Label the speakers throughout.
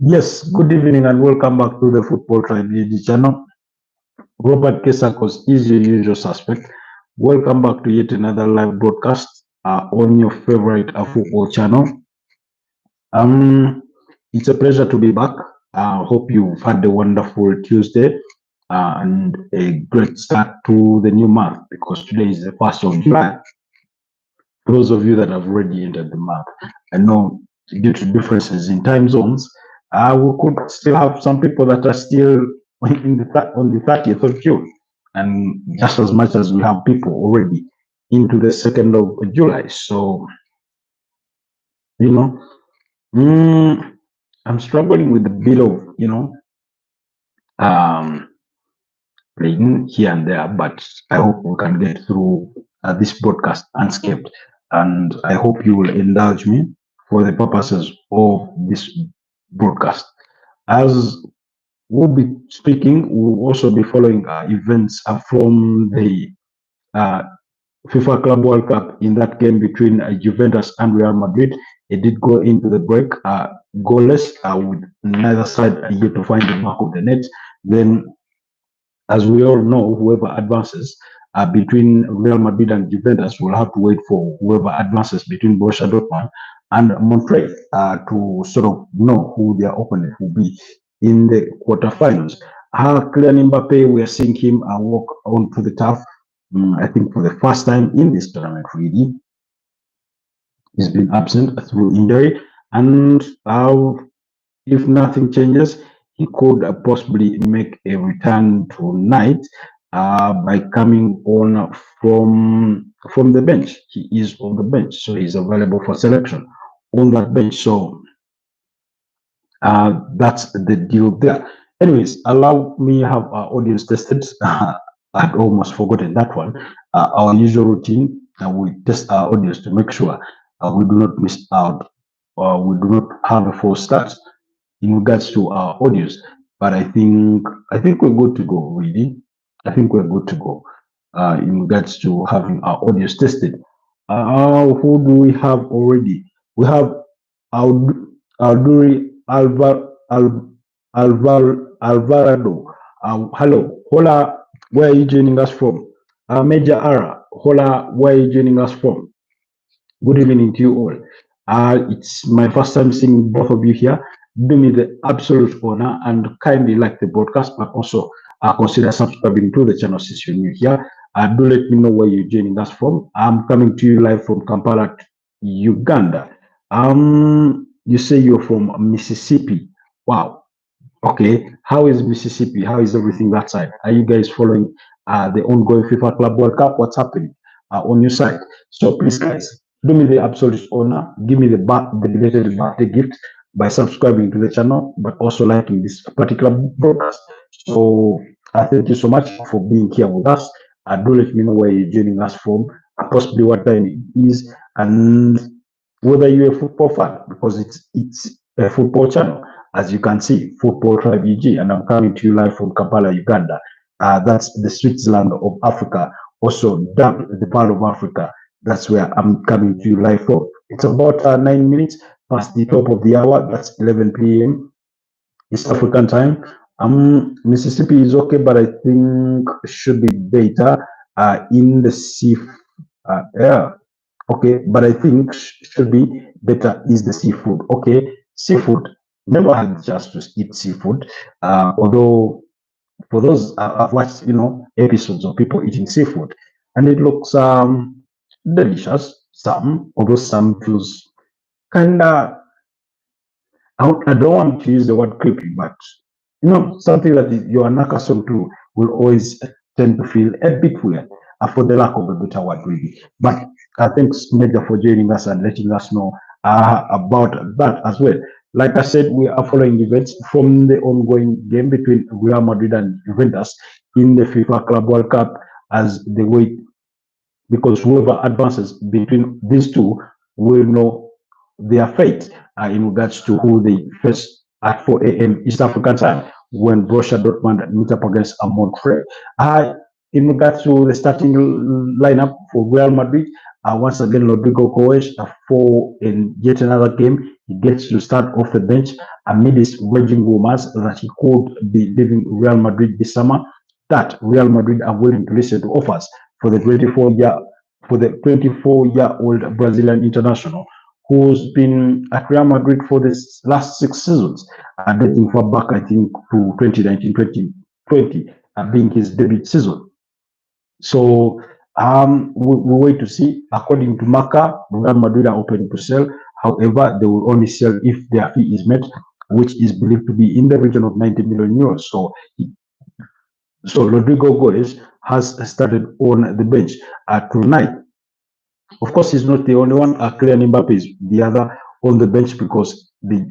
Speaker 1: Yes, good evening and welcome back to the Football Tribe channel. Robert Kesakos is your usual suspect. Welcome back to yet another live broadcast on your favorite football channel. Um, it's a pleasure to be back. Hope you've had a wonderful Tuesday and a great start to the new month because today is the 1st of July. For those of you that have already entered the month, I know due to differences in time zones, we could still have some people that are still on the 30th of June, and just as much as we have people already into the 2nd of July. So, you know, mm, I'm struggling with a bit of, um, playing here and there, but I hope we can get through this broadcast unscathed. And I hope you will indulge me for the purposes of this broadcast. As we'll be speaking, we'll also be following events from the uh, FIFA Club World Cup in that game between Juventus and Real Madrid. It did go into the break goalless with neither side yet to find the back of the net. Then, as we all know, whoever advances between Real Madrid and Juventus will have to wait for whoever advances between Borussia Dortmund and Monterrey to sort of know who their opponent will be in the quarterfinals. Kylian Mbappe, we are seeing him walk onto the turf. I think for the first time in this tournament, really, he's been absent through injury, and if nothing changes, he could possibly make a return tonight by coming on from the bench. He is on the bench, so he's available for selection on that bench. So that's the deal there. Anyways, allow me have our audience tested. I'd almost forgotten that one. Our usual routine, we test our audience to make sure we do not miss out or we do not have a false start in regards to our audience. But I think we're good to go, really. I think we're good to go in regards to having our audience tested. Who do we have already? We have Alduri Alvarado. Hello, hola, where are you joining us from? Major Ara, hola, where are you joining us from? Good evening to you all. It's my first time seeing both of you here. Do me the absolute honor and kindly like the broadcast, but also consider subscribing to the channel since you're new here. Do let me know where you're joining us from. I'm coming to you live from Kampala, Uganda. You say you're from Mississippi. Wow. Okay. How is Mississippi? How is everything that side? Are you guys following the ongoing FIFA Club World Cup? What's happening on your side? So please, guys, do me the absolute honor. Give me the belated birthday gift by subscribing to the channel, but also liking this particular broadcast. So thank you so much for being here with us. Do let me know where you're joining us from, possibly what time it is, and whether you're a football fan, because it's a football channel. As you can see, Football Tribe UG, and I'm coming to you live from Kampala, Uganda. That's the Switzerland of Africa, also dubbed the Pearl of Africa. That's where I'm coming to you live from. It's about 9 minutes past the top of the hour. That's 11 p.m. East African time. Mississippi is okay, but I think should be better in the sea. Yeah, okay, but I think should be better is the seafood. Okay, seafood. Never had the chance to eat seafood. Although for those I've watched, episodes of people eating seafood, and it looks delicious. Some, although some feels kinda. I don't want to use the word creepy, but something that you are not accustomed to will always tend to feel a bit weird, for the lack of a better word, really. But thanks, Major, for joining us and letting us know about that as well. Like I said, we are following events from the ongoing game between Real Madrid and Juventus in the FIFA Club World Cup as they wait, because whoever advances between these two will know their fate in regards to who they face at 4 a.m. East African time when Borussia Dortmund meet up against Monterrey. In regards to the starting lineup for Real Madrid, Once again, Rodrigo Goes for in yet another game. He gets to start off the bench amid his raging rumors that he could be leaving Real Madrid this summer. That Real Madrid are willing to listen to offers for the 24-year-old Brazilian international, who's been at Real Madrid for the last 6 seasons, dating far back, I think, to 2019-2020, being his debut season. So we wait to see. According to Marca, Real Madrid are open to sell. However, they will only sell if their fee is met, which is believed to be in the region of 90 million euros. So Rodrigo Goes has started on the bench tonight. Of course, he's not the only one. Kylian Mbappe is the other on the bench because they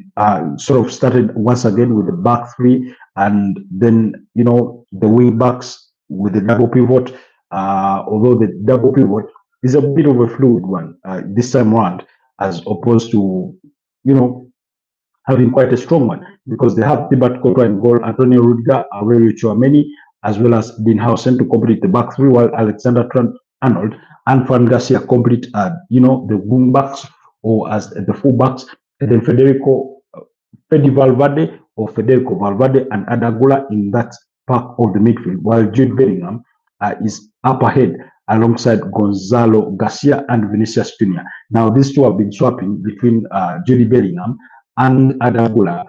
Speaker 1: sort of started once again with the back three, and then the wing backs with the double pivot. Although the double pivot is a bit of a fluid one this time around, as opposed to having quite a strong one, because they have Thibaut Courtois in goal, Antonio Rudiger, Aurelio Tchouameni, as well as Dean Howson to complete the back three, while Alexander Arnold and Fran Garcia complete, the wing backs or as the full backs, and then Federico Valverde and Adagula in that part of the midfield, while Jude Bellingham is up ahead alongside Gonzalo Garcia and Vinicius Junior. Now, these two have been swapping between Jude Bellingham and Adagula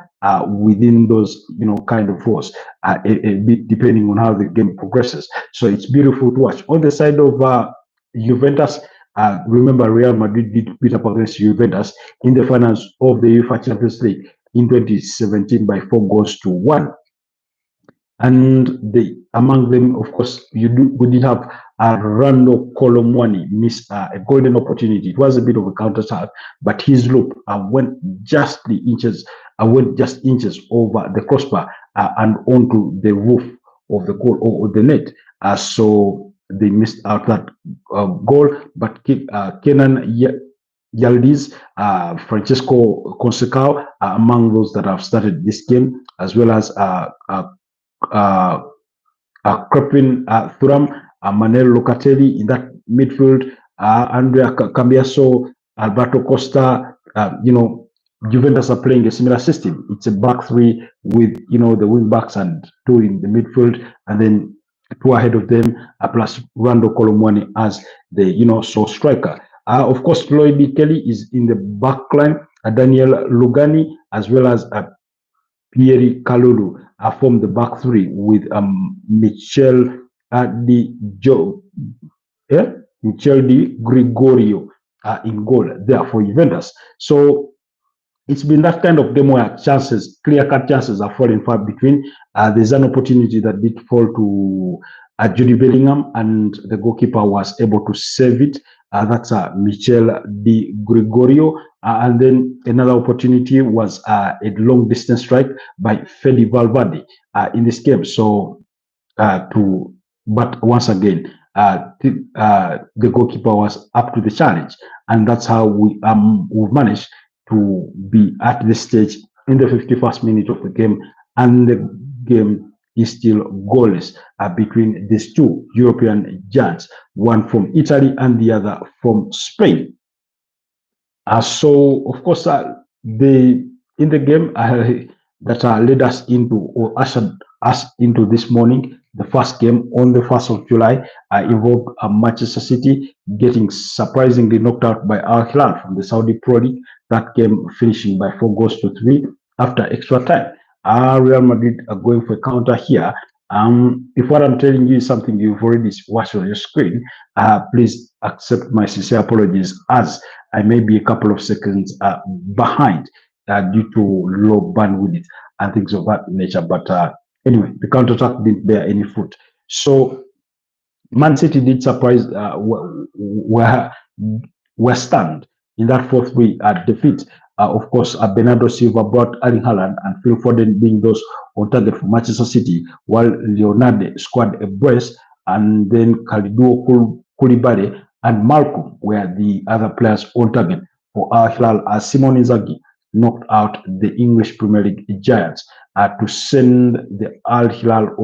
Speaker 1: within those, kind of roles, a bit depending on how the game progresses. So it's beautiful to watch. On the side of Juventus, remember Real Madrid did beat up against Juventus in the finals of the UEFA Champions League in 2017 by 4-1. And among them, of course, we did have Rando Colomwani miss a golden opportunity. It was a bit of a counter attack, but his loop went just inches over the crossbar and onto the roof of the goal or the net. So they missed out that goal. But Kenan Yildiz, Francesco Conceição among those that have started this game, as well as Crepin Thuram, Manel Locatelli in that midfield, Andrea Cambiaso, Alberto Costa. Juventus are playing a similar system. It's a back three with the wing backs and two in the midfield, and then two ahead of them, plus Rando Colomwani as the sole striker. Of course, Floyd Kelly is in the back line. Daniel Lugani, as well as Pierre Kalulu form the back three with Michel Di Gregorio in goal there for Juventus. So it's been that kind of game where clear-cut chances are falling far between. There's an opportunity that did fall to Jude Bellingham, and the goalkeeper was able to save it. That's Michel Di Gregorio. And then another opportunity was a long-distance strike by Fede Valverde in this game. So, but once again, the goalkeeper was up to the challenge, and that's how we've managed to be at this stage in the 51st minute of the game, and the game is still goalless between these two European giants, one from Italy and the other from Spain. So, of course, in the game that led us into or ushered us into this morning, the first game on the 1st of July involved Manchester City getting surprisingly knocked out by Al Hilal from the Saudi Pro League. That game finishing by 4-3 after extra time. Real Madrid are going for a counter here. If what I'm telling you is something you've already watched on your screen, please accept my sincere apologies, as I may be a couple of seconds behind due to low bandwidth and things of that nature. But anyway, the counter-attack didn't bear any fruit. So Man City did surprise, were stunned in that 4-3 defeat. Of course, Bernardo Silva brought Erling Haaland and Phil Foden being those on target for Manchester City, while Leonardo scored a brace, and then Kalidou Koulibaly and Malcolm were the other players on target for Al Hilal, as Simone Inzaghi knocked out the English Premier League giants to send the Al Hilal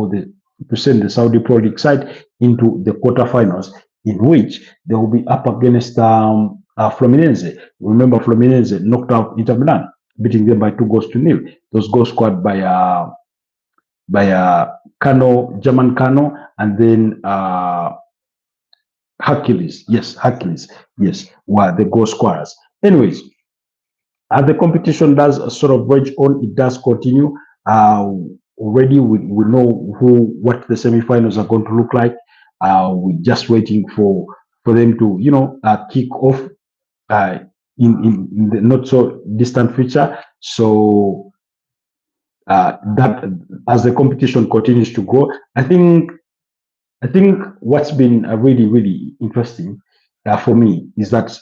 Speaker 1: to send the Saudi Pro League side into the quarterfinals in which they will be up against Fluminense. Remember, Fluminense knocked out Inter Milan, beating them by 2-0. Those goals scored by Kano, German Kano, and then Hercules. Yes, Hercules. Yes, were the goal scorers. Anyways, as the competition does sort of rage on, it does continue. Already we know what the semi-finals are going to look like. We're just waiting for them to kick off in the not so distant future. So that as the competition continues to go, I think what's been really interesting for me is that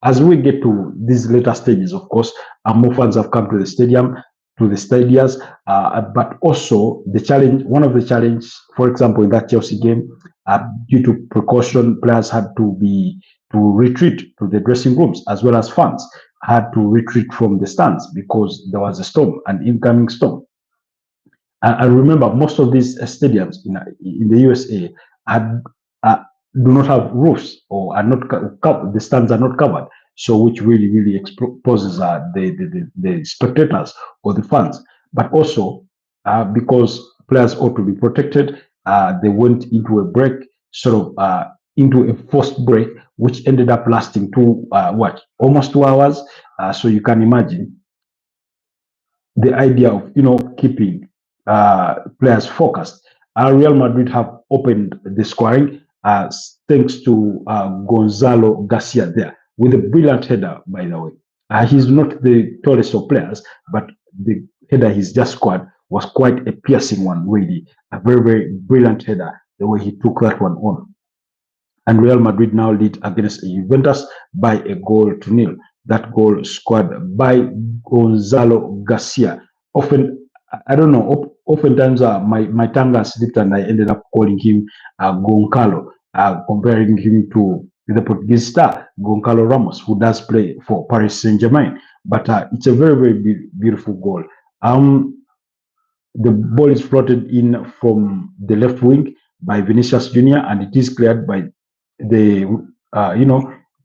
Speaker 1: as we get to these later stages, of course, more fans have come to the stadium, to the stadiums, but also the challenge. One of the challenges, for example, in that Chelsea game, due to precaution, players had to retreat to the dressing rooms, as well as fans had to retreat from the stands because there was a storm, an incoming storm. I remember most of these stadiums in the USA do not have roofs or are not the stands are not covered, so which really exposes the spectators or the fans. But also because players ought to be protected, they went into a break, sort of into a forced break, which ended up lasting almost 2 hours. So you can imagine the idea of keeping players focused. Real Madrid have opened the scoring thanks to Gonzalo Garcia there with a brilliant header, by the way. He's not the tallest of players, but the header he's just scored was quite a piercing one, really. A very brilliant header, the way he took that one on. And Real Madrid now lead against Juventus by 1-0. That goal scored by Gonzalo Garcia. Often, I don't know, oftentimes my tongue has slipped and I ended up calling him Goncalo, comparing him to the Portuguese star, Goncalo Ramos, who does play for Paris Saint-Germain. But it's a very beautiful goal. The ball is floated in from the left wing by Vinicius Junior, and it is cleared by the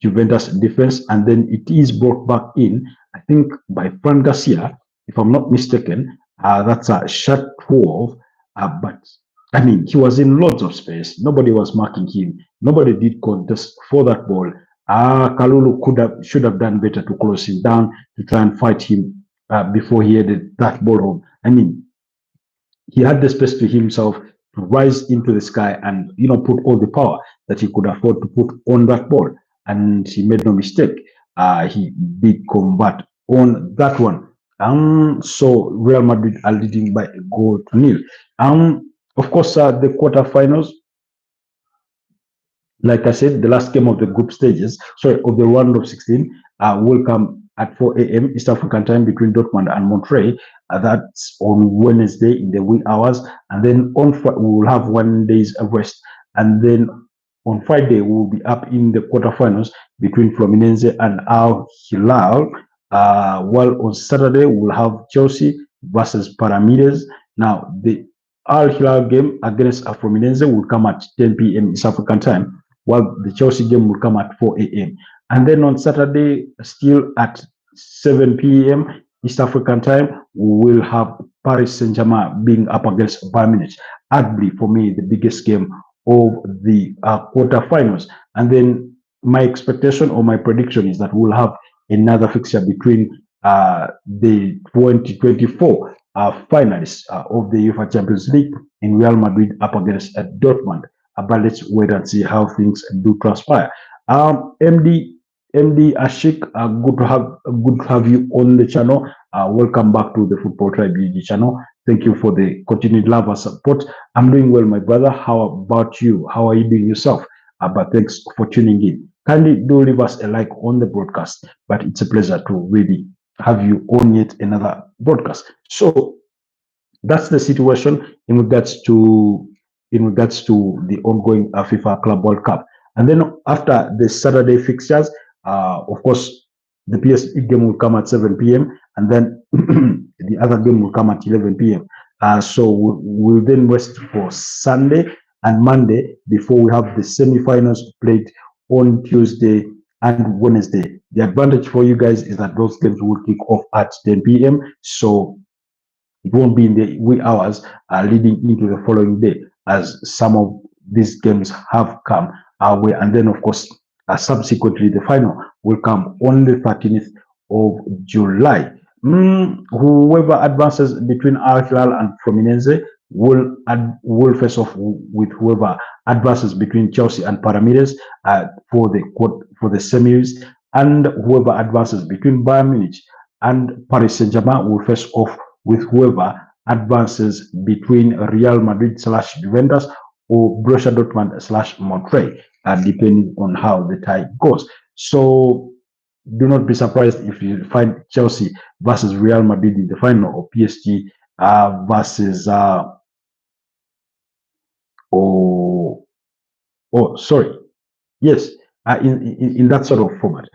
Speaker 1: Juventus defense, and then it is brought back in, I think, by Fran Garcia, if I'm not mistaken. That's a shot 12, but I mean, he was in lots of space. Nobody was marking him. Nobody did contest for that ball. Kalulu should have done better to close him down, to try and fight him before he headed that ball home. I mean, he had the space to himself to rise into the sky and put all the power that he could afford to put on that ball, and he made no mistake. He did convert on that one. So Real Madrid are leading by 1-0. Of course, the quarterfinals, like I said, the last game of the group stages, of the round of 16, will come at 4 a.m. East African time between Dortmund and Monterrey. That's on Wednesday in the wee hours. And then we will have 1 day's rest. And then on Friday, we will be up in the quarterfinals between Fluminense and Al Hilal. While on Saturday, we'll have Chelsea versus Pyramides. Now, the Al Hilal game against Fluminense will come at 10 p.m. East African time, while the Chelsea game will come at 4 a.m. And then on Saturday, still at 7 p.m. East African time, we will have Paris Saint-Germain being up against Bayern Munich. Arguably, for me, the biggest game of the quarterfinals. And then my expectation or my prediction is that we'll have another fixture between the 2024 finalists of the UEFA Champions League in Real Madrid up against Dortmund. But let's wait and see how things do transpire. MD Ashik, good to have you on the channel. Welcome back to the Football Tribe UG channel. Thank you for the continued love and support. I'm doing well, my brother. How about you? How are you doing yourself? But thanks for tuning in. Kindly do leave us a like on the broadcast. But it's a pleasure to really have you on yet another broadcast. So that's the situation in regards to the ongoing FIFA Club World Cup. And then after the Saturday fixtures, of course, the PSG game will come at 7 p.m. and then the other game will come at 11 p.m. So we'll then rest for Sunday, and Monday before we have the semi-finals played on Tuesday and Wednesday. The advantage for you guys is that those games will kick off at 10 p.m. So it won't be in the wee hours leading into the following day, as some of these games have come our way. And then, of course, subsequently, the final will come on the 13th of July. Whoever advances between Al Hilal and Fluminense will face off with whoever advances between Chelsea and Pyramides for the semis, and whoever advances between Bayern Munich and Paris Saint-Germain will face off with whoever advances between Real Madrid / Juventus or Borussia Dortmund / Monterrey, depending on how the tie goes. So do not be surprised if you find Chelsea versus Real Madrid in the final, or PSG versus in that sort of format.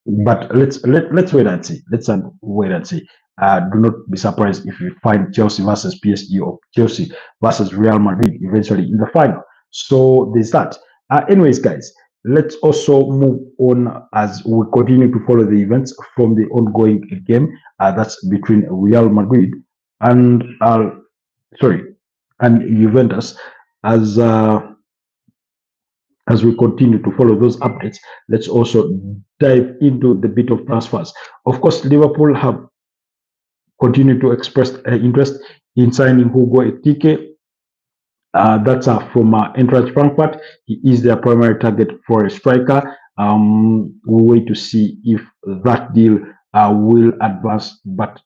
Speaker 1: But let's wait and see. Let's wait and see. Do not be surprised if you find Chelsea versus PSG or Chelsea versus Real Madrid eventually in the final. So there's that. Anyways, guys, let's also move on as we continue to follow the events from the ongoing game that's between Real Madrid and Juventus. As we continue to follow those updates, let's also dive into the bit of transfers. Of course, Liverpool have continued to express interest in signing Hugo Ekitike. That's from Eintracht Frankfurt. He is their primary target for a striker. We'll wait to see if that deal will advance, but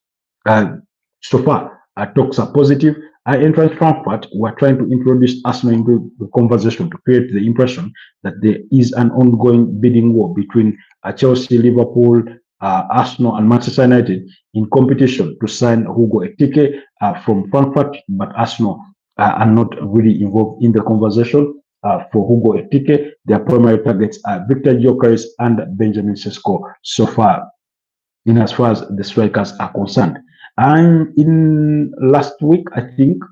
Speaker 1: so far talks are positive. Eintracht Frankfurt were trying to introduce Arsenal into the conversation to create the impression that there is an ongoing bidding war between Chelsea, Liverpool, Arsenal, and Manchester United in competition to sign Hugo Ekitike from Frankfurt, but Arsenal are not really involved in the conversation for Hugo Ekitike. Their primary targets are Victor Gyökeres and Benjamin Sesko so far, in as far as the strikers are concerned. And in last week, I think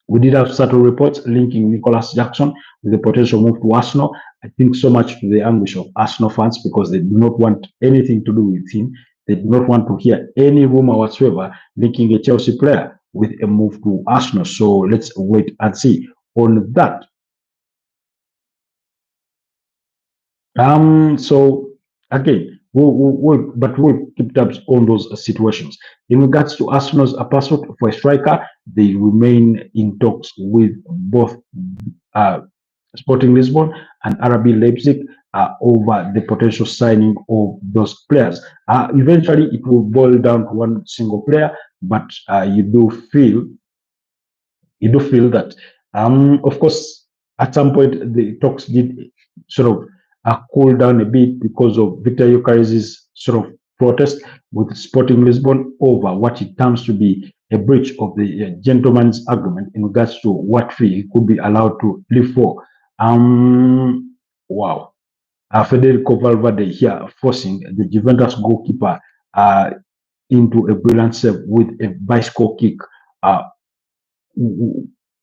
Speaker 1: we did have subtle reports linking Nicholas Jackson with a potential move to Arsenal. I think so much to the anguish of Arsenal fans, because they do not want anything to do with him. They do not want to hear any rumor whatsoever linking a Chelsea player with a move to Arsenal. So let's wait and see on that. So again, we'll keep tabs on those situations. In regards to Arsenal's pursuit for a striker, they remain in talks with both Sporting Lisbon and RB Leipzig over the potential signing of those players. Eventually, it will boil down to one single player, but you do feel that, of course, at some point the talks did sort of cool down a bit because of Victor Gyökeres' sort of protest with Sporting Lisbon over what it terms to be a breach of the gentleman's agreement in regards to what fee he could be allowed to live for. Wow. Federico Valverde here forcing the Juventus goalkeeper into a brilliant save with a bicycle kick of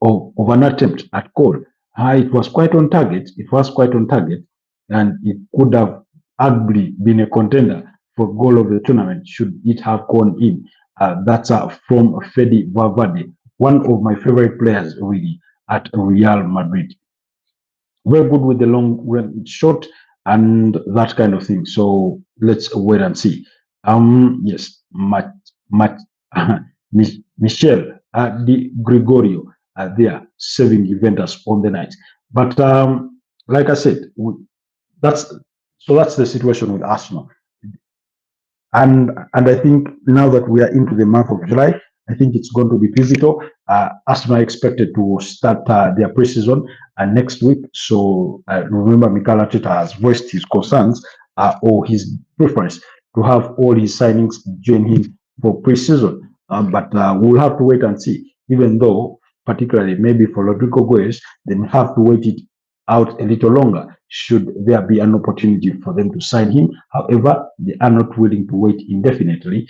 Speaker 1: an attempt at goal. It was quite on target. And it could have arguably been a contender for goal of the tournament should it have gone in. That's from Fede Valverde, one of my favorite players really at Real Madrid. Very good with the long range shot and that kind of thing. So let's wait and see. Yes, Michel Di Gregorio there saving Juventus on the night. But like I said, that's the situation with Arsenal. And I think now that we are into the month of July, I think it's going to be pivotal. Arsenal are expected to start their preseason next week. So remember, Mikel Arteta has voiced his concerns or his preference to have all his signings join him for preseason. But we'll have to wait and see, even though particularly maybe for Rodrigo Goes, they may have to wait it out a little longer should there be an opportunity for them to sign him. However, they are not willing to wait indefinitely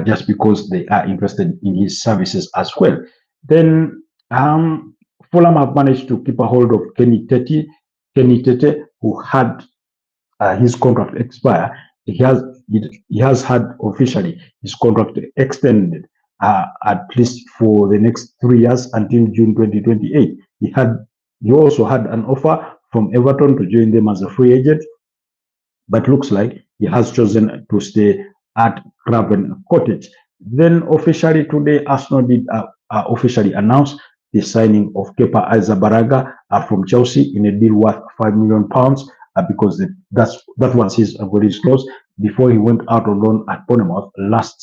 Speaker 1: just because they are interested in his services as well. Then Fulham have managed to keep a hold of Kenny Tete, who had his contract expire. He has had officially his contract extended at least for the next 3 years until June 2028. He also had an offer from Everton to join them as a free agent, but looks like he has chosen to stay at Craven Cottage. Then officially today, Arsenal did officially announce the signing of Kepa Arrizabalaga from Chelsea in a deal worth £5 million because that was his release clause before he went out on loan at Bournemouth last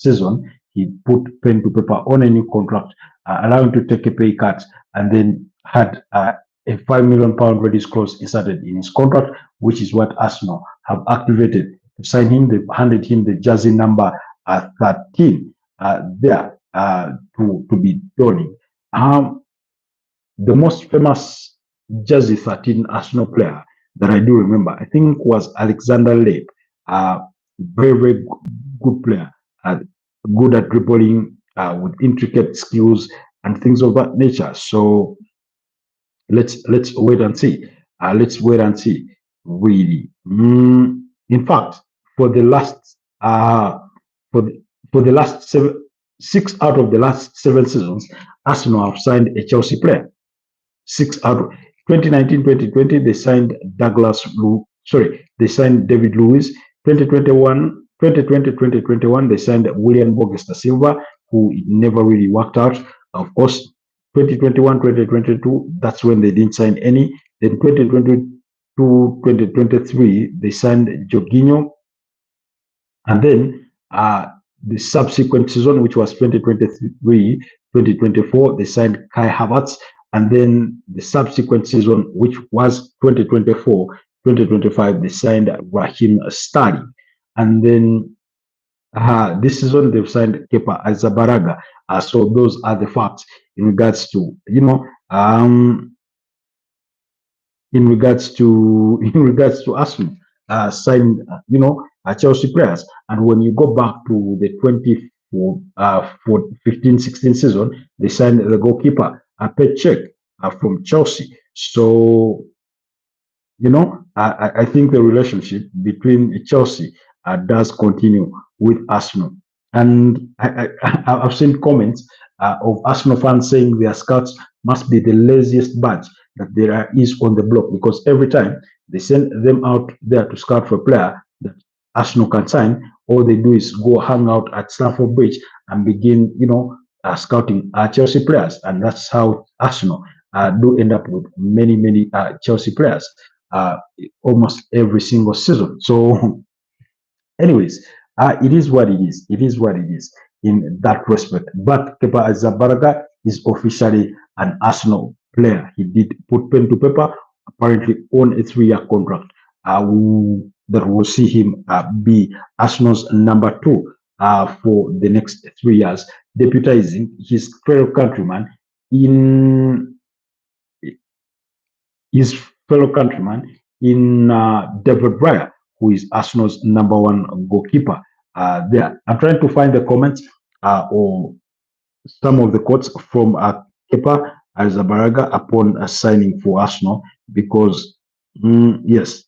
Speaker 1: season. He put pen to paper on a new contract, allowing to take a pay cut, and then had a £5 million release clause inserted in his contract, which is what Arsenal have activated to sign him. They've handed him the jersey number 13 there to be donning. The most famous jersey 13 Arsenal player that I do remember, I think, was Alexander Leib. Very, very good player, good at dribbling, with intricate skills and things of that nature. So let's wait and see. Let's wait and see. Really, in fact, for the last for the last 6 out of the last 7 seasons, Arsenal have signed a Chelsea player. 6 out of 2019-2020, they signed they signed David Luiz. 2020-2021, they signed William Borges da Silva, who never really worked out. Of course, 2021-2022, that's when they didn't sign any. Then 2022-2023, they signed Jorginho. And then the subsequent season, which was 2023-2024, they signed Kai Havertz. And then the subsequent season, which was 2024-2025, they signed Raheem Sterling. And then this season, they've signed Kepa Arrizabalaga. So those are the facts in regards to, Arsenal signing, Chelsea players. And when you go back to the 2015-16 season, they signed the goalkeeper Petr from Chelsea. So, I think the relationship between Chelsea does continue with Arsenal. And I've seen comments of Arsenal fans saying their scouts must be the laziest batch that there is on the block, because every time they send them out there to scout for a player that Arsenal can sign, all they do is go hang out at Stamford Bridge and begin, scouting Chelsea players. And that's how Arsenal do end up with many Chelsea players almost every single season. So anyways, it is what it is. It is what it is in that respect. But Kepa Arrizabalaga is officially an Arsenal player. He did put pen to paper, apparently on a 3-year contract that will see him be Arsenal's number 2 for the next 3 years, deputizing his fellow countryman in David Raya, who is Arsenal's number 1 goalkeeper. There, I'm trying to find the comments or some of the quotes from Kepa Arrizabalaga upon signing for Arsenal, because yes,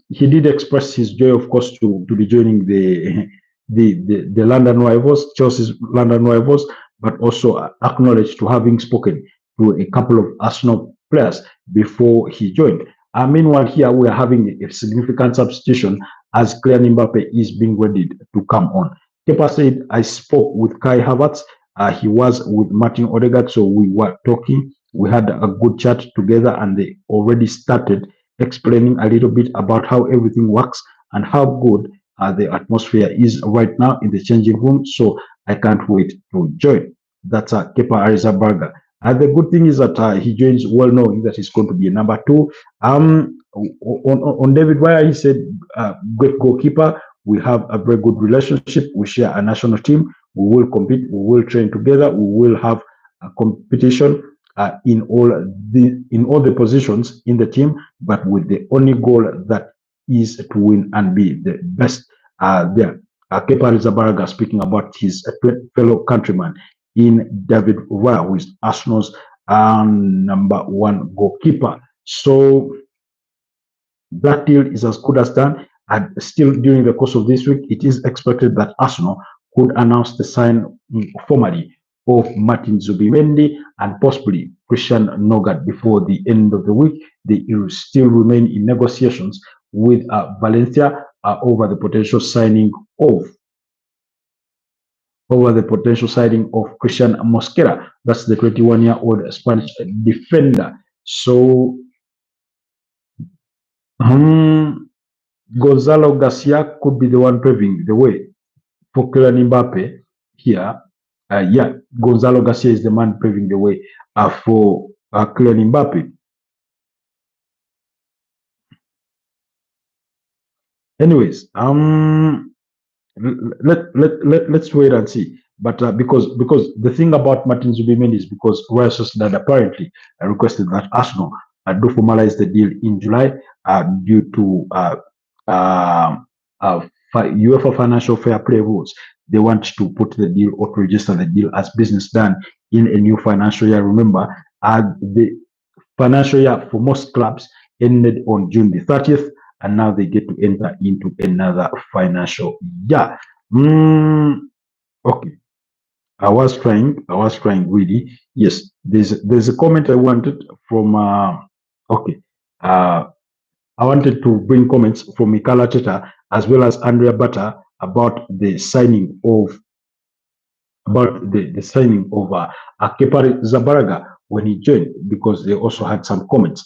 Speaker 1: he did express his joy, of course, to be joining the London rivals, Chelsea's London rivals, but also acknowledged to having spoken to a couple of Arsenal players before he joined. Meanwhile, here we are having a significant substitution as Kylian Mbappe is being ready to come on. Kepa said, I spoke with Kai Havertz. He was with Martin Odegaard, so we were talking. We had a good chat together, and they already started explaining a little bit about how everything works and how good the atmosphere is right now in the changing room. So I can't wait to join. That's Kepa Arrizabalaga. The good thing is that he joins well knowing that he's going to be a number 2. On David Raya, he said, great goalkeeper. We have a very good relationship. We share a national team. We will compete. We will train together. We will have a competition in all the positions in the team, but with the only goal that is to win and be the best there. Kepa Arrizabalaga speaking about his fellow countryman in David Raya, who is Arsenal's #1 goalkeeper. So that deal is as good as done. And still during the course of this week, it is expected that Arsenal could announce the signing formally of Martin Zubimendi and possibly Christian Nogard before the end of the week. They still remain in negotiations with Valencia over the potential signing of Christian Mosquera. That's the 21-year-old Spanish defender. So Gonzalo Garcia could be the one paving the way for Kylian Mbappe here. Yeah, Gonzalo Garcia is the man paving the way for Kylian Mbappe. Anyways, let's wait and see. But because the thing about Martin Zubimendi is because Real Sociedad apparently requested that Arsenal do formalize the deal in July due to UEFA financial fair play rules. They want to put the deal or to register the deal as business done in a new financial year. Remember, the financial year for most clubs ended on June the 30th, and now they get to enter into another financial year. Okay. I was trying really. Yes, there's a comment I wanted from I wanted to bring comments from Mikala Cheta as well as Andrea Bata about the signing of Kepa Arrizabalaga when he joined, because they also had some comments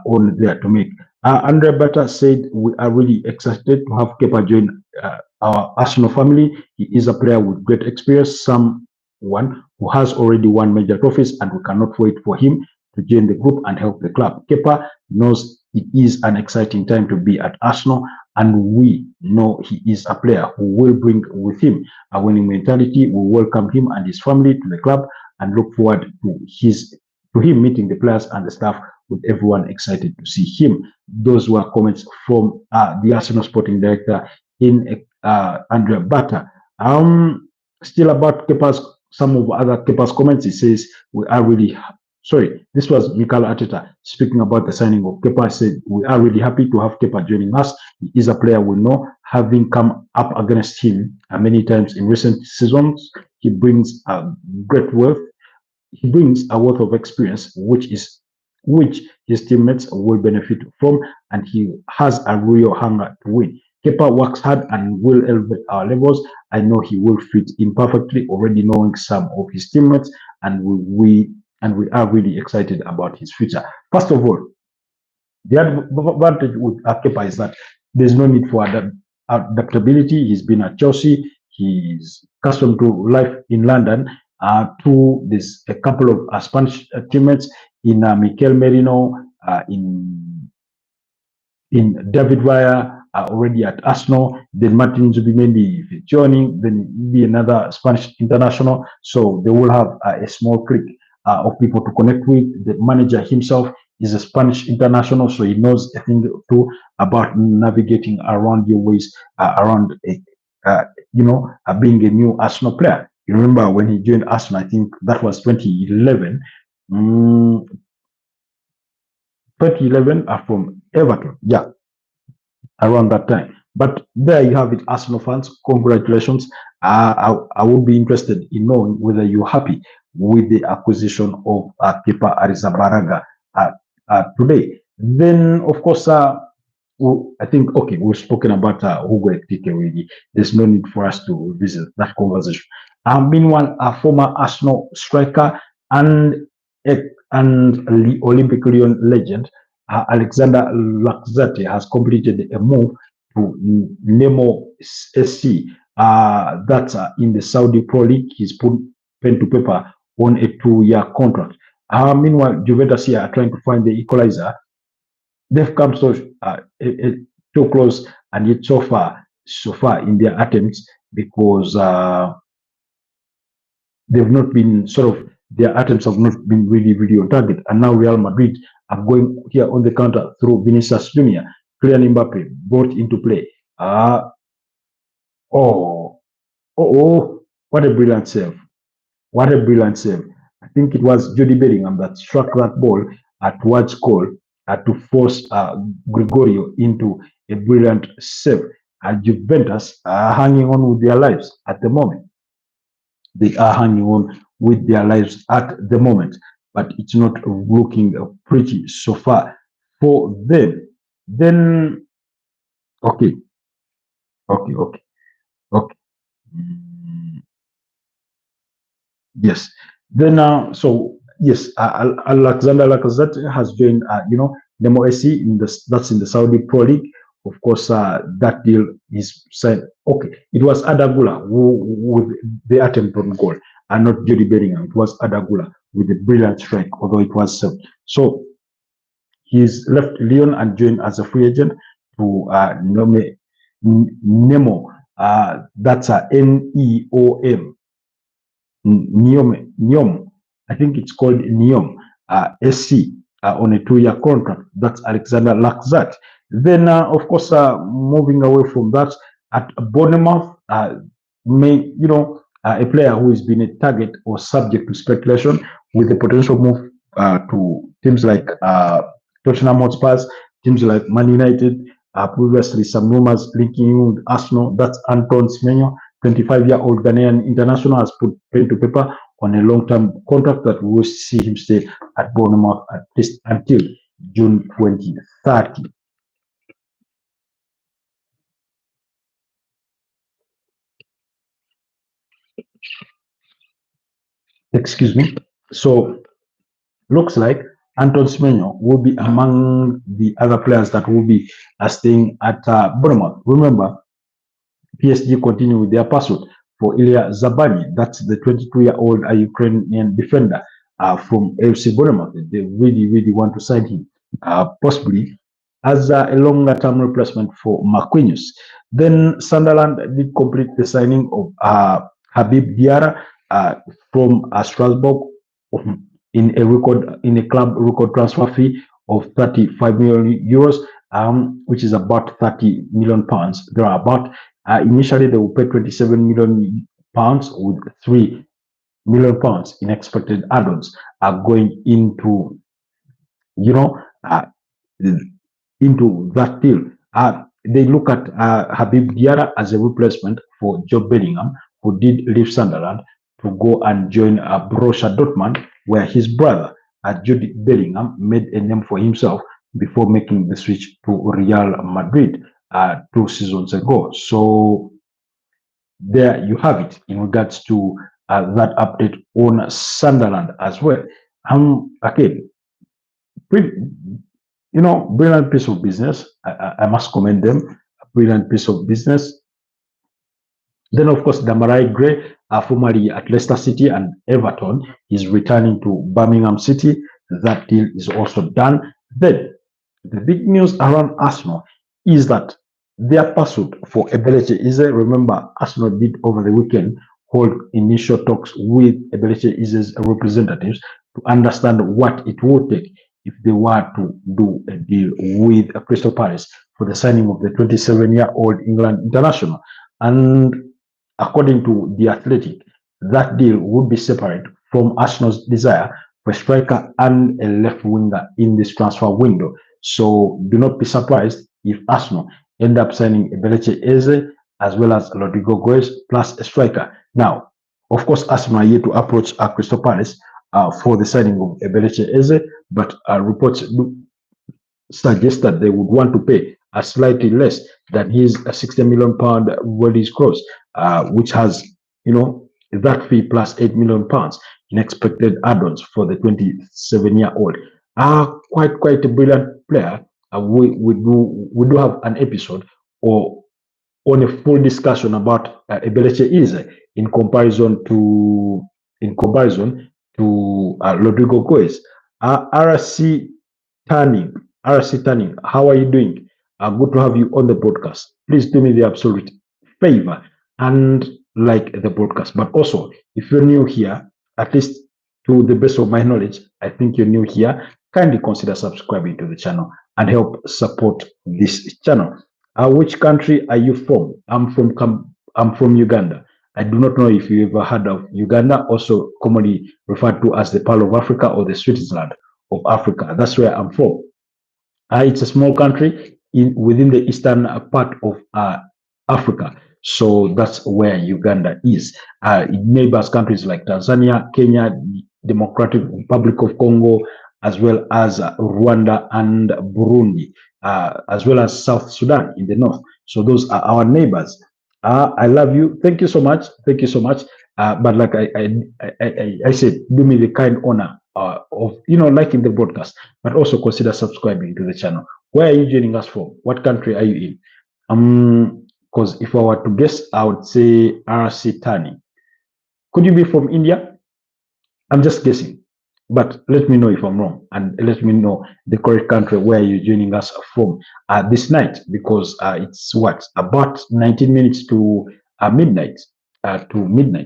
Speaker 1: on there to make. Andrea Bata said, we are really excited to have Kepa join our Arsenal family. He is a player with great experience, someone who has already won major trophies, and we cannot wait for him to join the group and help the club. Kepa knows it is an exciting time to be at Arsenal, and we know he is a player who will bring with him a winning mentality. We welcome him and his family to the club and look forward to him meeting the players and the staff, with everyone excited to see him. Those were comments from the Arsenal sporting director in Andrea Bata. Still about some of other Kepa's comments, he says, we are really sorry, this was Mikel Arteta speaking about the signing of Kepa. He said, we are really happy to have Kepa joining us. He is a player we know, having come up against him many times in recent seasons. He brings a great wealth. He brings a wealth of experience, which his teammates will benefit from, and he has a real hunger to win. Kepa works hard and will elevate our levels. I know he will fit in perfectly, already knowing some of his teammates, and we are really excited about his future. First of all, the advantage with Kepa is that there's no need for adaptability. He's been at Chelsea. He's accustomed to life in London. There's a couple of Spanish teammates in Mikel Merino, in David Raya, already at Arsenal. Then Martin Zubimendi, if he's joining, then be another Spanish international. So they will have a small clique of people to connect with. The manager himself is a Spanish international, so he knows a thing or two about navigating around your ways, around being a new Arsenal player. You remember when he joined Arsenal, I think that was 2011. 2011 from Everton, yeah, around that time. But there you have it, Arsenal fans. Congratulations. I would be interested in knowing whether you're happy with the acquisition of Kepa Arrizabalaga today. Then, of course, I think, okay, we've spoken about Hugo Ekitike already. There's no need for us to revisit that conversation. Meanwhile, a former Arsenal striker and Olympic Lyon legend, Alexander Lacazette, has completed a move to Nemo SC. That's in the Saudi Pro League. He's put pen to paper on a 2-year contract. Meanwhile, Juventus here are trying to find the equalizer. They've come too close, and yet so far in their attempts, because they've not been their attempts have not been really on target. And now Real Madrid are going here on the counter through Vinicius Junior. Kylian Mbappe brought into play. Oh, what a brilliant save. What a brilliant save. I think it was Jude Bellingham that struck that ball towards goal to force Gregorio into a brilliant save. Juventus are hanging on with their lives at the moment. They are hanging on with their lives at the moment, but it's not looking pretty so far for them. Then, okay, okay. Okay. Mm, yes. Then so yes, Alexander Lacazette has joined Nemo SC that's in the Saudi Pro League. Of course, that deal is signed. Okay, it was Adagula who with the attempt on goal, and not Jody Bellingham. It was Adagula with a brilliant strike, although it was so he's left Lyon and joined as a free agent to Nemo. That's a Neom. Neom. I think it's called Neom SC on a 2-year contract. That's Alexander Lacazette. Then, of course, moving away from that, at Bournemouth, a player who has been a target or subject to speculation with the potential move to teams like Tottenham Hotspurs, teams like Man United. Previously, some rumors linking him with Arsenal. That's Anton Semenyo, 25-year-old Ghanaian international, has put pen to paper on a long-term contract that will see him stay at Bournemouth at least until June 2030. Excuse me. So looks like Anton Semenyo will be among the other players that will be staying at Bournemouth. Remember, PSG continue with their pursuit for Ilya Zabani. That's the 22-year-old Ukrainian defender from AFC Bournemouth. They really want to sign him, possibly as a longer-term replacement for Marquinhos. Then Sunderland did complete the signing of Habib Diarra from Strasbourg in a club record transfer fee of 35 million euros, which is about 30 million pounds. There are about initially they will pay 27 million pounds with 3 million pounds in expected add-ons are going into into that deal. They look at Habib Diarra as a replacement for Joe Bellingham, who did leave Sunderland to go and join Borussia Dortmund, where his brother, Jude Bellingham, made a name for himself before making the switch to Real Madrid 2 seasons ago. So there you have it in regards to that update on Sunderland as well. Again, brilliant piece of business. I must commend them. A brilliant piece of business. Then, of course, Demarai Gray, formerly at Leicester City and Everton, is returning to Birmingham City. That deal is also done. Then, the big news around Arsenal is that their pursuit for Ebelechi Eze, remember, Arsenal did over the weekend hold initial talks with Ebelechi Eze's representatives to understand what it would take if they were to do a deal with Crystal Palace for the signing of the 27-year-old England international. And according to The Athletic, that deal would be separate from Arsenal's desire for a striker and a left winger in this transfer window. So do not be surprised if Arsenal end up signing Ebelechi Eze as well as Rodrigo Goes plus a striker. Now, of course, Arsenal are yet to approach Crystal Palace for the signing of Ebelechi Eze, but reports suggest that they would want to pay slightly less than his 60 million pound release clause, which has, that fee plus 8 million pounds in expected add-ons for the 27-year-old. Quite a brilliant player. We do have an episode or on a full discussion about Ebelechi Eze in comparison to Rodrigo Goes. RC Turning, how are you doing? Good to have you on the podcast. Please do me the absolute favor and like the podcast. But also, if you're new here, at least to the best of my knowledge, I think you're new here, kindly consider subscribing to the channel and help support this channel. Which country are you from? I'm from Uganda. I do not know if you ever heard of Uganda, also commonly referred to as the Pearl of Africa or the Switzerland of Africa. That's where I'm from. It's a small country within the eastern part of Africa. So that's where Uganda is. It neighbors countries like Tanzania, Kenya, Democratic Republic of Congo, as well as Rwanda and Burundi, as well as South Sudan in the north. So those are our neighbors. I love you. Thank you so much. Thank you so much. But like I said, do me the kind honor of liking the broadcast, but also consider subscribing to the channel. Where are you joining us from? What country are you in? Because if I were to guess, I would say RC Tani. Could you be from India? I'm just guessing, but let me know if I'm wrong, and let me know the correct country where you're joining us from this night, because it's what, about 19 minutes to midnight.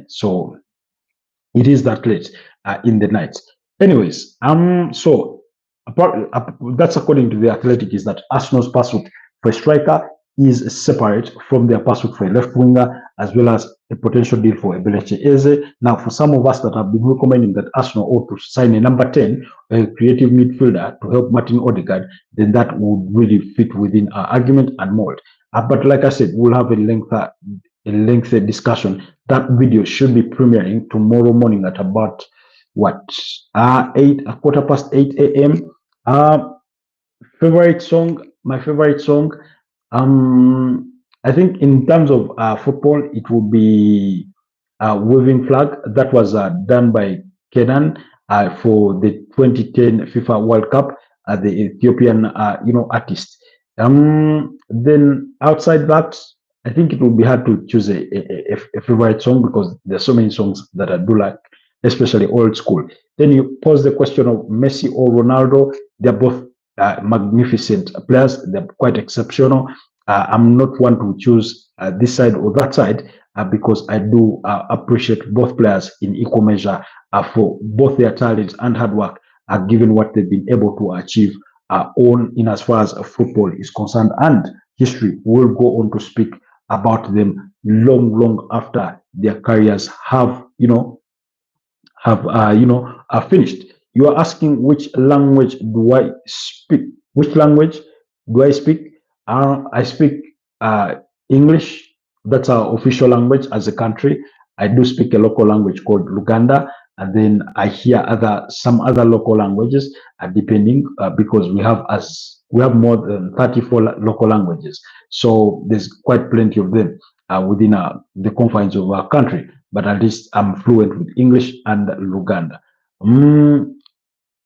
Speaker 1: So it is that late in the night. Anyways, so that's according to the Athletic, is that Arsenal's pursuit for a striker is separate from their pursuit for a left winger, as well as a potential deal for Ebelechi Eze. Now, for some of us that have been recommending that Arsenal ought to sign a number 10, a creative midfielder to help Martin Odegaard, then that would really fit within our argument and mold. But like I said, we'll have a lengthy discussion. That video should be premiering tomorrow morning at about what, 8 a.m. Favorite song, my favorite song. I think in terms of football, it will be Waving Flag. That was done by Kenan for the 2010 FIFA World Cup, the Ethiopian artist. Then outside that, I think it will be hard to choose a favorite song, because there's so many songs that I do like, especially old school. Then you pose the question of Messi or Ronaldo. They're both magnificent players. They're quite exceptional. I'm not one to choose this side or that side, because I do appreciate both players in equal measure for both their talents and hard work, given what they've been able to achieve in as far as football is concerned. And history will go on to speak about them long after their careers have finished. You are asking which language do I speak? Which language do I speak? I speak English. That's our official language as a country. I do speak a local language called Luganda, and then I hear some other local languages, depending, because we have more than 34 local languages. So there's quite plenty of them within the confines of our country. But at least I'm fluent with English and Luganda.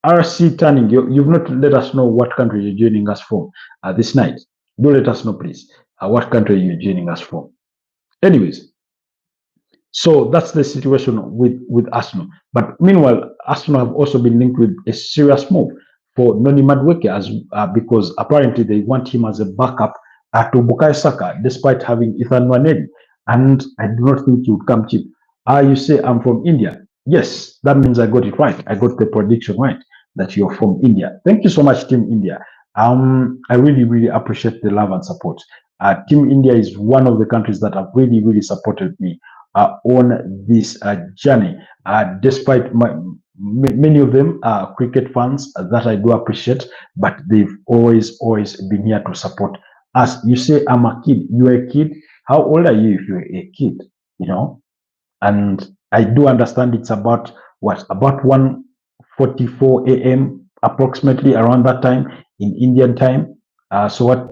Speaker 1: RC Turning, you've not let us know what country you're joining us from this night. Do let us know, please, what country you're joining us from. Anyways, so that's the situation with Arsenal. But meanwhile, Arsenal have also been linked with a serious move for Noni Madueke, because apparently they want him as a backup to Bukayo Saka, despite having Ethan Nwaneri. And I do not think he would come cheap. You say I'm from India. Yes, that means I got it right. I got the prediction right, that you're from India. Thank you so much, Team India. I really appreciate the love and support. Team India is one of the countries that have really supported me on this journey. Despite many of them are cricket fans that I do appreciate, but they've always been here to support us. You say I'm a kid. You're a kid. How old are you if you're a kid? And I do understand it's about 1:44 a.m. approximately, around that time in Indian time. So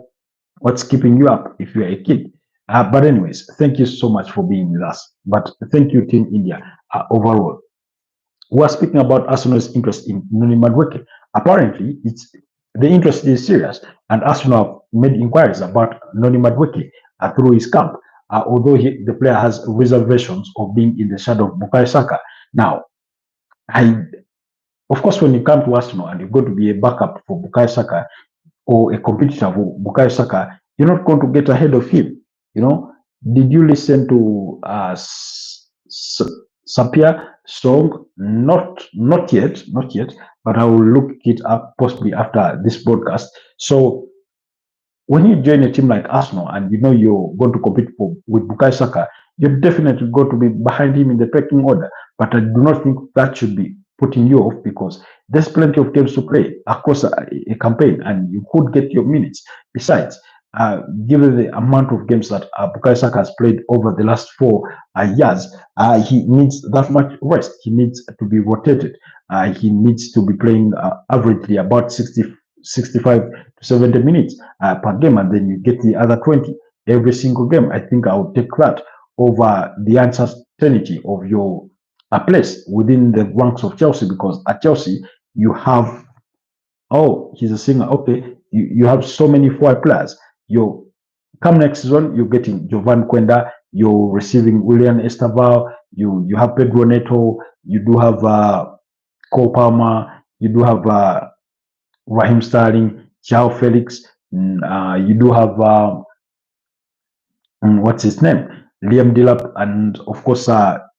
Speaker 1: what's keeping you up if you're a kid? But anyways, thank you so much for being with us. But thank you, Team India, overall. We're speaking about Arsenal's interest in Noni Madueke. Apparently, the interest is serious, and Arsenal have made inquiries about Noni Madueke through his camp, although the player has reservations of being in the shadow of Bukayo Saka. Now, of course, when you come to Arsenal and you're going to be a backup for Bukayo Saka or a competitor for Bukayo Saka, you're not going to get ahead of him. Did you listen to Sapia song? Not yet, but I will look it up possibly after this broadcast. So when you join a team like Arsenal and you're going to compete with Bukayo Saka, you're definitely going to be behind him in the pecking order. But I do not think that should be putting you off, because there's plenty of games to play across a campaign, and you could get your minutes. Besides, given the amount of games that Bukayo Saka has played over the last 4 years, he needs that much rest. He needs to be rotated. He needs to be playing averagely about 65 to 70 minutes per game, and then you get the other 20 every single game. I think I would take that over the uncertainty of your place within the ranks of Chelsea, because at Chelsea you have, oh, he's a singer. Okay, you have so many forward players. You come next season, you're getting Jovan Quenda, you're receiving William Estaval, you have Pedro Neto, you do have Cole Palmer, you do have Raheem Sterling, João Felix, you do have what's his name, Liam Delap, and of course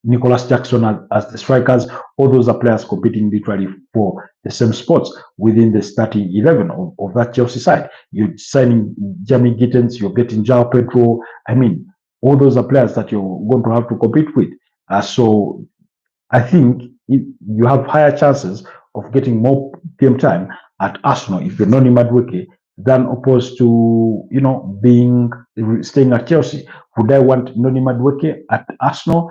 Speaker 1: Nicholas Jackson as the strikers. All those are players competing literally for the same spots within the starting 11 of that Chelsea side. You're signing Jamie Gittens, you're getting João Pedro. I mean, all those are players that you're going to have to compete with. So I think you have higher chances of getting more game time at Arsenal if you're Noni Madueke than opposed to, you know, staying at Chelsea. Would I want Noni Madueke at Arsenal?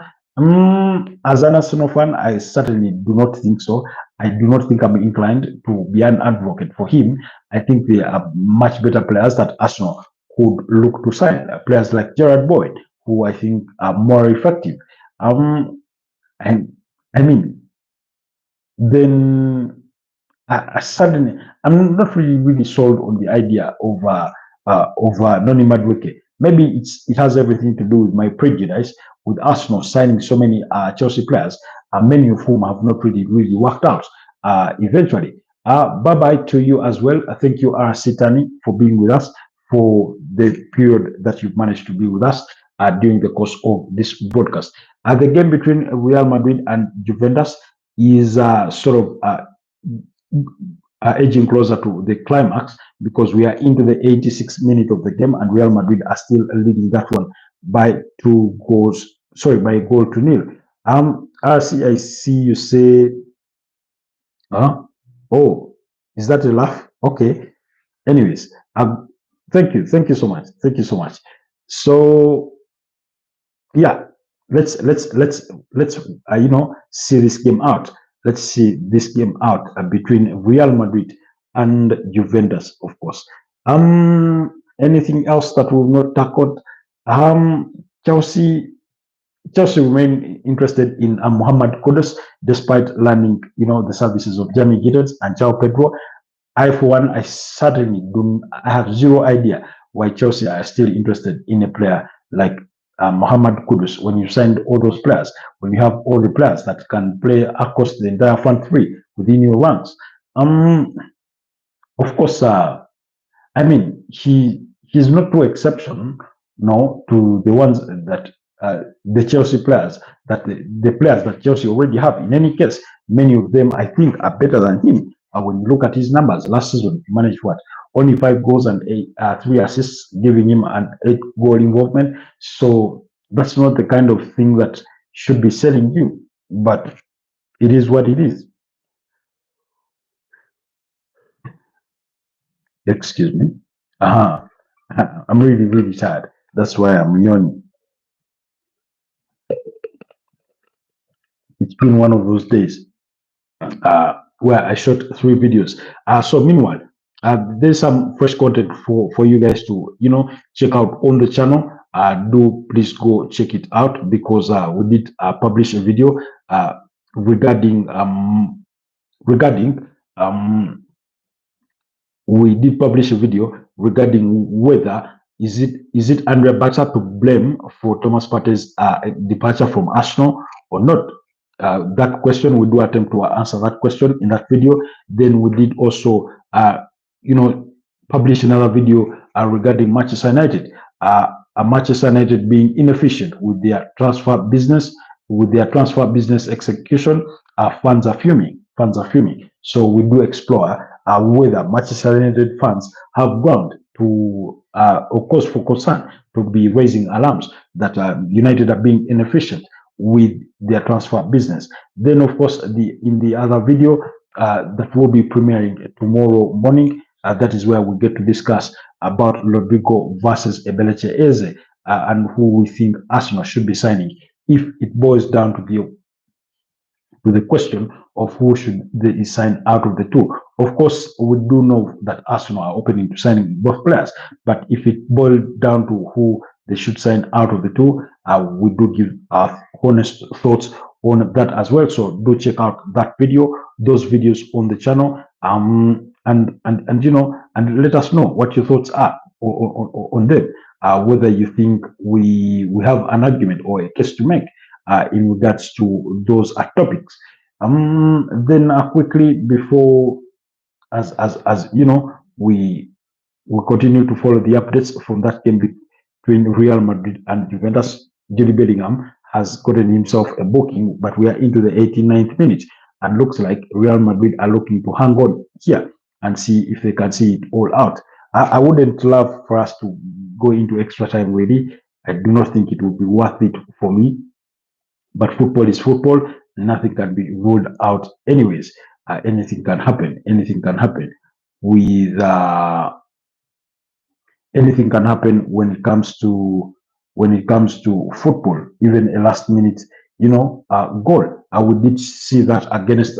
Speaker 1: As an Arsenal fan, I certainly do not think so. I do not think I'm inclined to be an advocate for him. I think there are much better players that Arsenal could look to sign. Players like Gerard Boyd, who I think are more effective. And I mean, then suddenly I'm not really sold on the idea of Noni Madueke. Maybe it has everything to do with my prejudice with Arsenal signing so many Chelsea players, many of whom have not really worked out eventually. Bye bye to you as well. Thank you, Sitani, for being with us for the period that you've managed to be with us during the course of this broadcast. The game between Real Madrid and Juventus is sort of edging closer to the climax, because we are into the 86th minute of the game and Real Madrid are still leading that one by by a goal to nil. I see you say, oh, is that a laugh? Okay. Anyways, thank you so much. So yeah, let's see this game out. Let's see this game out between Real Madrid and Juventus, of course. Anything else that we've not tackled? Chelsea remain interested in Mohamed Kudus, despite landing, the services of Jamie Gittens and João Pedro. For one, I have zero idea why Chelsea are still interested in a player like Mohamed Kudus, when you signed all those players, when you have all the players that can play across the entire front three within your ranks. Of course, I mean, he's not no exception, to the ones that the Chelsea players, that the players that Chelsea already have. In any case, many of them, I think, are better than him. When you look at his numbers, last season he managed only 5 goals and 3 assists, giving him an 8-goal involvement. So that's not the kind of thing that should be selling you, but it is what it is. Excuse me. I'm really tired. That's why I'm yawning. It's been one of those days where I shot 3 videos. So meanwhile, there's some fresh content for you guys to check out on the channel. Do please go check it out, because we did publish a video regarding whether is it Andre Bata to blame for Thomas Partey's departure from Arsenal or not. That question, we do attempt to answer that question in that video. Then we did also publish another video regarding Manchester United. Manchester United being inefficient with their transfer business, execution. Fans are fuming. So we do explore whether Manchester United fans have ground to, of course, for concern, to be raising alarms that United are being inefficient with their transfer business. Then, of course, in the other video that will be premiering tomorrow morning, that is where we get to discuss about Rodrigo versus Ebeleche Eze and who we think Arsenal should be signing if it boils down to the question of who should they sign out of the two. Of course, we do know that Arsenal are opening to signing both players, but if it boils down to who they should sign out of the two, we do give our honest thoughts on that as well. So do check out that video, those videos on the channel, and you know, and let us know what your thoughts are on them. Whether you think we have an argument or a case to make in regards to those topics. Then quickly before, as you know, we will continue to follow the updates from that game between Real Madrid and Juventus. Jude Bellingham has gotten himself a booking, but we are into the 89th minute, and looks like Real Madrid are looking to hang on here and see if they can see it all out. I wouldn't love for us to go into extra time really. I do not think it would be worth it for me. But football is football. Nothing can be ruled out anyways. Anything can happen. Anything can happen with anything can happen when it comes to football. Even a last minute, goal. We did see that against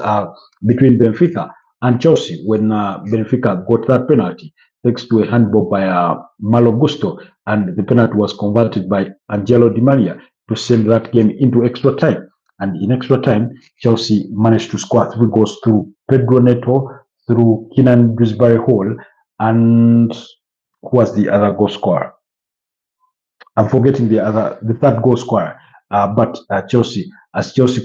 Speaker 1: between Benfica and Chelsea when Benfica got that penalty thanks to a handball by Malo Gusto, and the penalty was converted by Angelo Di Maria to send that game into extra time. And in extra time, Chelsea managed to score 3 goals through Pedro Neto, through Keenan Dewsbury Hall, and who was the other goal scorer? I'm forgetting the third goal scorer. But Chelsea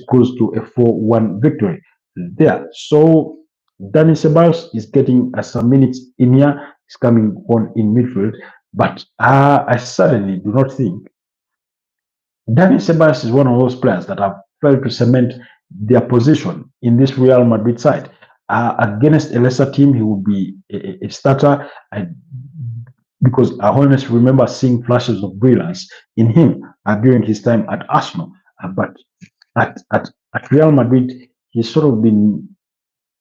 Speaker 1: cruised to a 4-1 victory there. So Dani Ceballos is getting some minutes in here. He's coming on in midfield, but I certainly do not think Dani Ceballos is one of those players that have failed to cement their position in this Real Madrid side. Against a lesser team, he will be a starter, because I always remember seeing flashes of brilliance in him during his time at Arsenal. But at Real Madrid, he's sort of been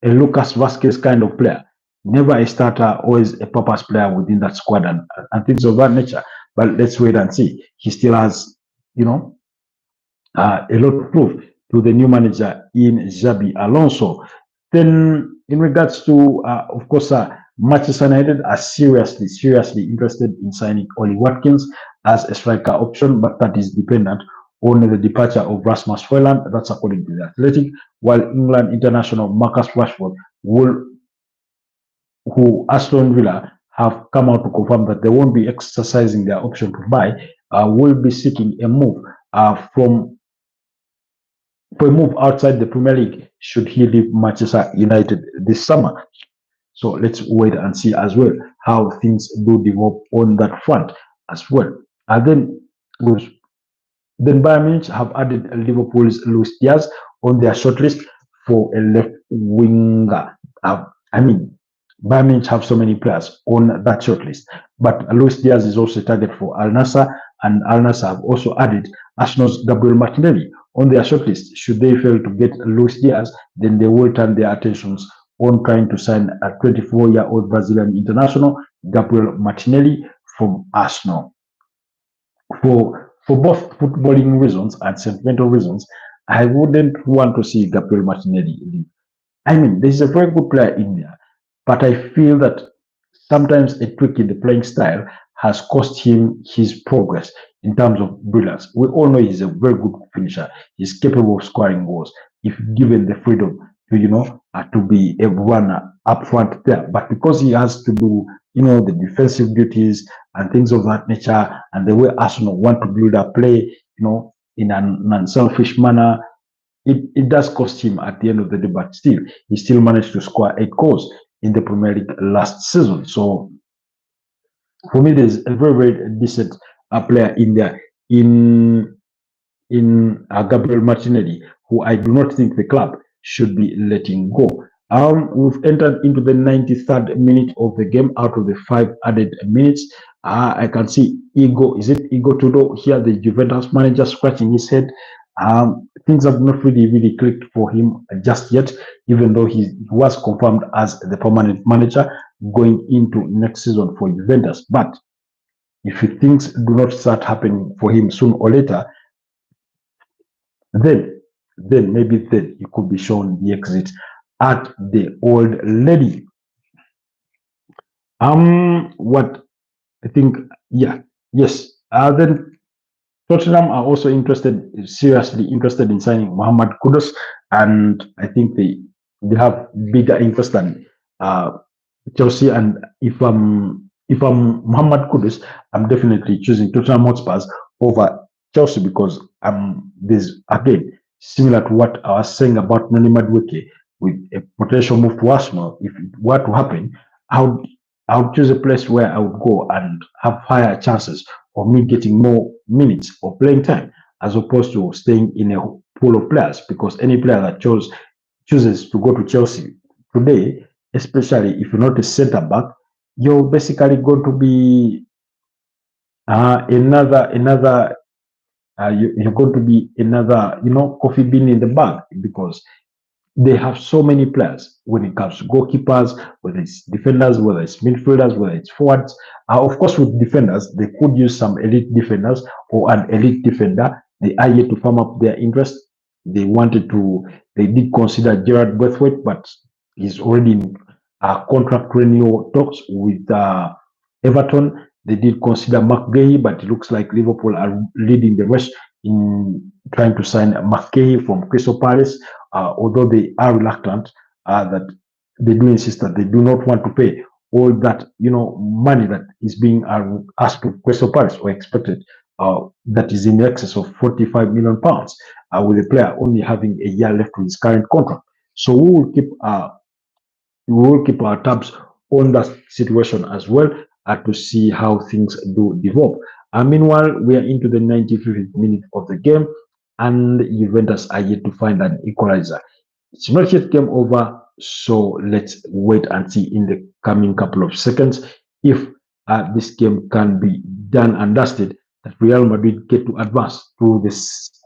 Speaker 1: a Lucas Vazquez kind of player. Never a starter, always a purpose player within that squad and things of that nature. But let's wait and see. He still has, a lot to prove to the new manager in Xabi Alonso. Then, in regards to, of course, Manchester United are seriously interested in signing Oli Watkins as a striker option, but that is dependent on the departure of Rasmus Højlund. That's according to the Athletic. While England international Marcus Rashford who Aston Villa have come out to confirm that they won't be exercising their option to buy, will be seeking a move for a move outside the Premier League should he leave Manchester United this summer. So let's wait and see as well how things do develop on that front as well. And then Bayern Munich have added Liverpool's Luis Diaz on their shortlist for a left winger. Bayern Munich have so many players on that shortlist, but Luis Diaz is also a target for Al Nassr, and Al Nassr have also added Arsenal's Gabriel Martinelli on their shortlist. Should they fail to get Luis Diaz, then they will turn their attentions on trying to sign a 24-year-old Brazilian international, Gabriel Martinelli, from Arsenal. For both footballing reasons and sentimental reasons, I wouldn't want to see Gabriel Martinelli leave. There's a very good player in there, but I feel that sometimes a tweak in the playing style has cost him his progress in terms of brilliance. We all know he's a very good finisher. He's capable of scoring goals if given the freedom to be a runner up front there. But because he has to do, the defensive duties and things of that nature, and the way Arsenal want to build up play, in an unselfish manner, it does cost him at the end of the day. But still, he still managed to score 8 goals in the Premier League last season. So for me, there's a very, very decent player in there in Gabriel Martinelli, who I do not think the club should be letting go. We've entered into the 93rd minute of the game out of the 5 added minutes. I can see Igor, is it Igor Tudor here, the Juventus manager, scratching his head. Things have not really clicked for him just yet, even though he was confirmed as the permanent manager going into next season for Juventus. But if things do not start happening for him soon or later, then maybe then he could be shown the exit at the old lady. What I think, yeah, yes. Then Tottenham are also seriously interested in signing Mohamed Kudus, and I think they have bigger interest than Chelsea. And if I'm Mohamed Kudus, I'm definitely choosing Tottenham Hotspurs over Chelsea because there's again similar to what I was saying about Nani Madueke with a potential move to Arsenal. If it were to happen, I would choose a place where I would go and have higher chances of me getting more minutes or playing time as opposed to staying in a pool of players, because any player that chooses to go to Chelsea today, especially if you're not a centre back, you're basically going to be you're going to be another coffee bean in the bag, because they have so many players when it comes to goalkeepers, whether it's defenders, whether it's midfielders, whether it's forwards. Of course, with defenders, they could use some elite defenders or an elite defender. They are yet to firm up their interest. They did consider Gerard Braithwaite, but he's already in contract renewal talks with Everton. They did consider McGahey, but it looks like Liverpool are leading the race in trying to sign McGahey from Crystal Palace. Although they are reluctant, that they do insist that they do not want to pay all that money that is being asked to Crystal Palace or expected, that is in excess of £45 million, with the player only having a year left with his current contract. So we will keep our tabs on that situation as well, to see how things do develop. Meanwhile, we are into the 95th minute of the game, and Juventus are yet to find an equalizer. It's not yet game over, so let's wait and see in the coming couple of seconds if this game can be done and dusted, that Real Madrid get to advance to the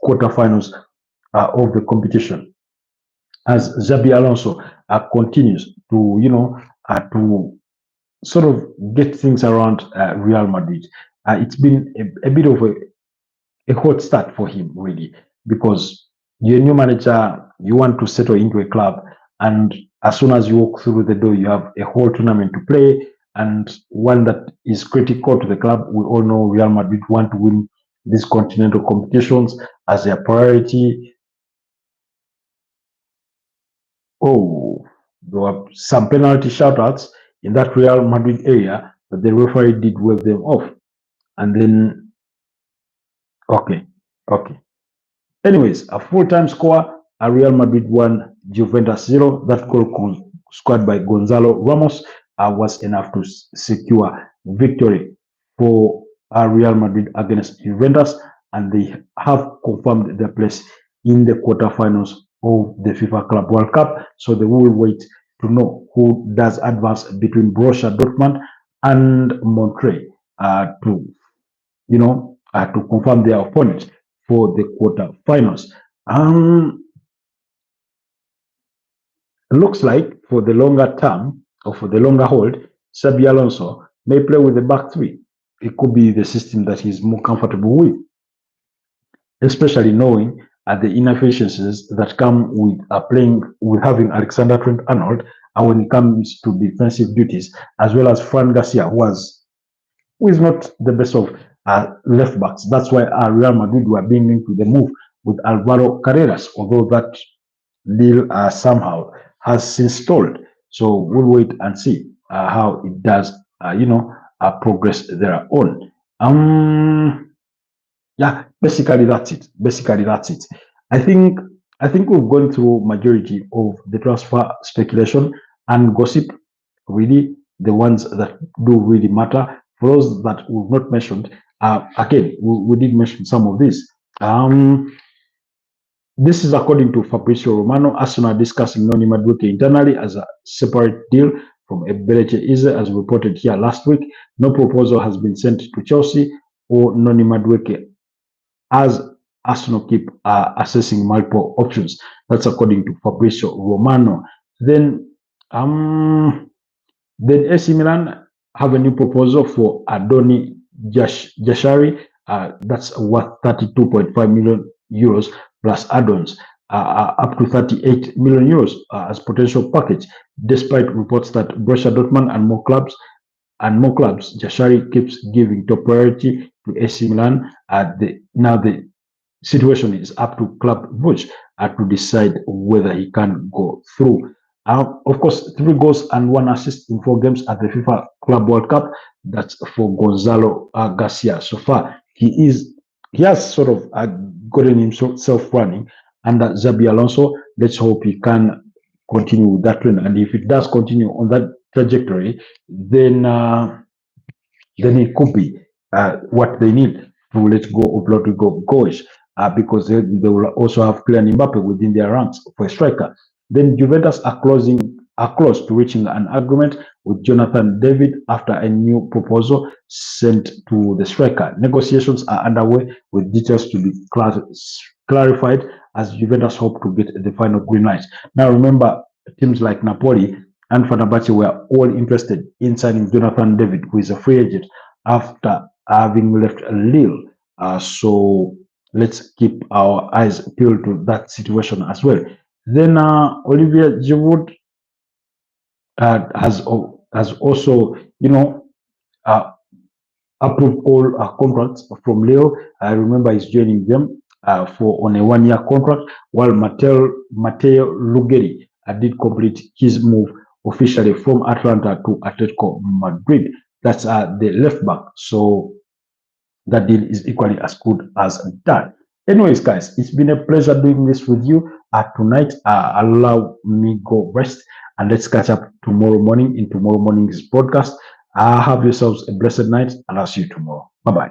Speaker 1: quarterfinals of the competition, as Xabi Alonso continues to to sort of get things around Real Madrid. It's been a bit of a hot start for him, really, because you're a new manager, you want to settle into a club, and as soon as you walk through the door, you have a whole tournament to play, and one that is critical to the club. We all know Real Madrid want to win these continental competitions as their priority. Oh, there were some penalty shoutouts in that Real Madrid area, but the referee did wave them off. And then, okay. Anyways, a full-time score, Real Madrid 1, Juventus 0. That goal scored by Gonzalo Ramos was enough to secure victory for Real Madrid against Juventus, and they have confirmed their place in the quarterfinals of the FIFA Club World Cup. So they will wait to know who does advance between Borussia Dortmund and Monterrey to confirm their opponent for the quarterfinals. Looks like for the longer term or for the longer hold, Xabi Alonso may play with the back three. It could be the system that he's more comfortable with, especially knowing the inefficiencies that come with playing with having Alexander Trent-Arnold, and when it comes to defensive duties, as well as Fran Garcia, who is not the best of left backs. That's why Real Madrid were being linked to the move with Alvaro Carreras, although that deal somehow has since stalled. So we'll wait and see how it does, progress thereon. Yeah, basically that's it. I think we've gone through majority of the transfer speculation and gossip, really the ones that do really matter. For those that we've not mentioned, again, we did mention some of this. This is according to Fabrizio Romano. Arsenal discussing Noni Madueke internally as a separate deal from Ebeleche Eze, as reported here last week. No proposal has been sent to Chelsea or Noni Madueke, as Arsenal keep assessing multiple options. That's according to Fabrizio Romano. Then AC Milan have a new proposal for Adoni Jashari. That's worth 32.5 million euros plus add-ons, up to 38 million euros as potential package. Despite reports that Borussia Dortmund and more clubs, Jashari keeps giving top priority to AC Milan. Now the situation is up to Club Brugge to decide whether he can go through. Of course, 3 goals and 1 assist in 4 games at the FIFA Club World Cup. That's for Gonzalo Garcia. So far, he has sort of gotten himself running under Xabi Alonso. Let's hope he can continue with that trend. And if it does continue on that trajectory, then it could be what they need to let go of Rodrigo Goes, because they will also have Kylian Mbappe within their ranks for a striker. Then Juventus are close to reaching an agreement with Jonathan David after a new proposal sent to the striker. Negotiations are underway with details to be clarified as Juventus hope to get the final green light. Now remember, teams like Napoli and Fenerbahce were all interested in signing Jonathan David, who is a free agent after having left Lille. So let's keep our eyes peeled to that situation as well. Then Olivier Giroud has also, approved all contracts from Leo. I remember he's joining them on a 1-year contract, while Matteo Lugeri did complete his move officially from Atlanta to Atletico Madrid. That's the left back. So that deal is equally as good as done. Anyways, guys, it's been a pleasure doing this with you tonight. Allow me go rest, and let's catch up tomorrow morning in tomorrow morning's broadcast. Have yourselves a blessed night, and I'll see you tomorrow. Bye-bye.